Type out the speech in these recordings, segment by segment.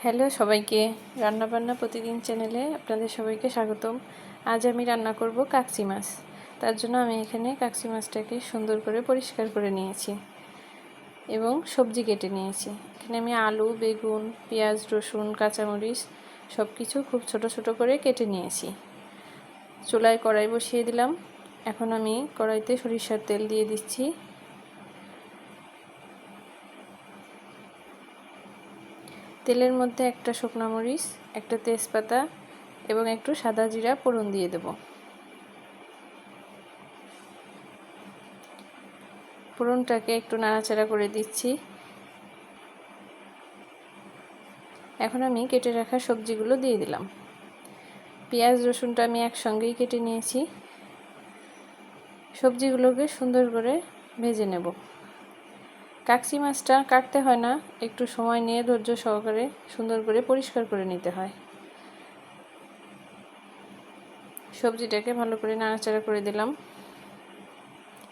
Hello সবাইকে, রান্নাবান্না প্রতিদিন চ্যানেলে আপনাদের সবাইকে স্বাগতম। আজ আমি রান্না করব কাকচি মাছ। তার জন্য আমি এখানে কাকচি মাছটাকে সুন্দর করে পরিষ্কার করে নিয়েছি এবং সবজি কেটে নিয়েছি। এখানে আমি আলু, বেগুন, পেঁয়াজ, রসুন, কাঁচামরিচ সব কিছু খুব ছোট ছোট করে কেটে নিয়েছি। চুলায় কড়াই বসিয়ে দিলাম। এখন আমি কড়াইতে সরিষার তেল দিয়ে দিচ্ছি। তেলের মধ্যে একটা শুকনো মরিচ, একটা তেজপাতা এবং একটু সাদা জিরা ফোড়ন দিয়ে দেব। ফোড়নটাকে একটু নাড়াচাড়া করে দিচ্ছি। এখন আমি কেটে রাখা সবজিগুলো দিয়ে দিলাম। পেঁয়াজ রসুনটা আমি একসঙ্গেই কেটে নিয়েছি। সবজিগুলোকে সুন্দর করে ভেজে নেব। কাকচি মাছটা কাটতে হয় না, একটু সময় নিয়ে ধৈর্য সহকারে সুন্দর করে পরিষ্কার করে নিতে হয়। সবজিটাকে ভালো করে নাড়াচাড়া করে দিলাম।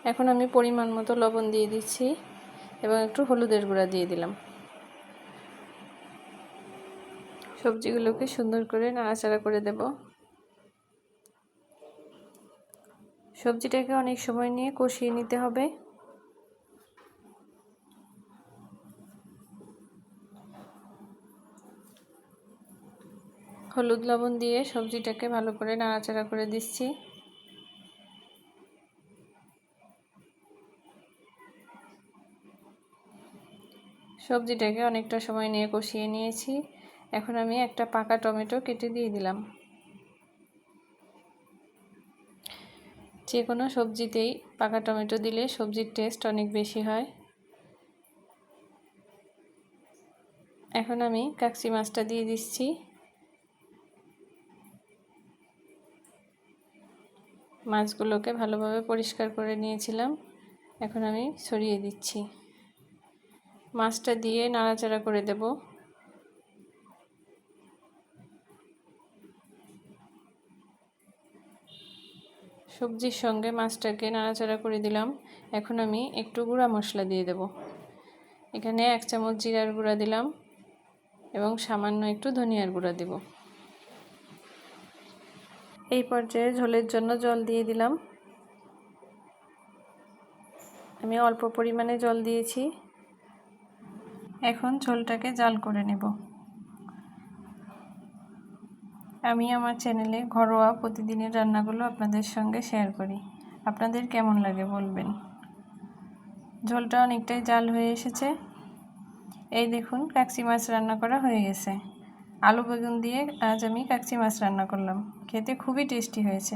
এখন আমি পরিমাণ মতো লবণ দিয়ে দিচ্ছি এবং একটু হলুদের গুঁড়া দিয়ে দিলাম। সবজিগুলোকে সুন্দর করে নাড়াচাড়া করে দেব। সবজিটাকে অনেক সময় নিয়ে কষিয়ে নিতে হবে। হলুদ লবণ দিয়ে সবজিটাকে ভালো করে নাড়াচাড়া করে দিচ্ছি। সবজিটাকে অনেকটা সময় নিয়ে কষিয়ে নিয়েছি। এখন আমি একটা পাকা টমেটো কেটে দিয়ে দিলাম। যে কোনো সবজিতেই পাকা টমেটো দিলে সবজির টেস্ট অনেক বেশি হয়। এখন আমি কাকচি মাছটা দিয়ে দিচ্ছি। মাছগুলোকে ভালোভাবে পরিষ্কার করে নিয়েছিলাম, এখন আমি ছড়িয়ে দিচ্ছি। মাছটা দিয়ে নাড়াচাড়া করে দেব। সবজির সঙ্গে মাছটাকে নাড়াচাড়া করে দিলাম। এখন আমি একটু গুঁড়া মশলা দিয়ে দেব। এখানে 1 চামচ জিরার গুঁড়া দিলাম এবং সামান্য একটু ধনিয়ার গুঁড়া দেব। এই পর্যায়ে ঝোলের জন্য জল দিয়ে দিলাম। আমি অল্প পরিমাণে জল দিয়েছি। এখন ঝোলটাকে জাল করে নেব। আমি আমার চ্যানেলে ঘরোয়া প্রতিদিনের রান্নাগুলো আপনাদের সঙ্গে শেয়ার করি। আপনাদের কেমন লাগে বলবেন। ঝোলটা অনেকটাই জাল হয়ে এসেছে। এই দেখুন, কাকচি মাছ রান্না করা হয়ে গেছে। আলু বেগুন দিয়ে আজ আমি কাকচি মাছ রান্না করলাম। খেতে খুবই টেস্টি হয়েছে।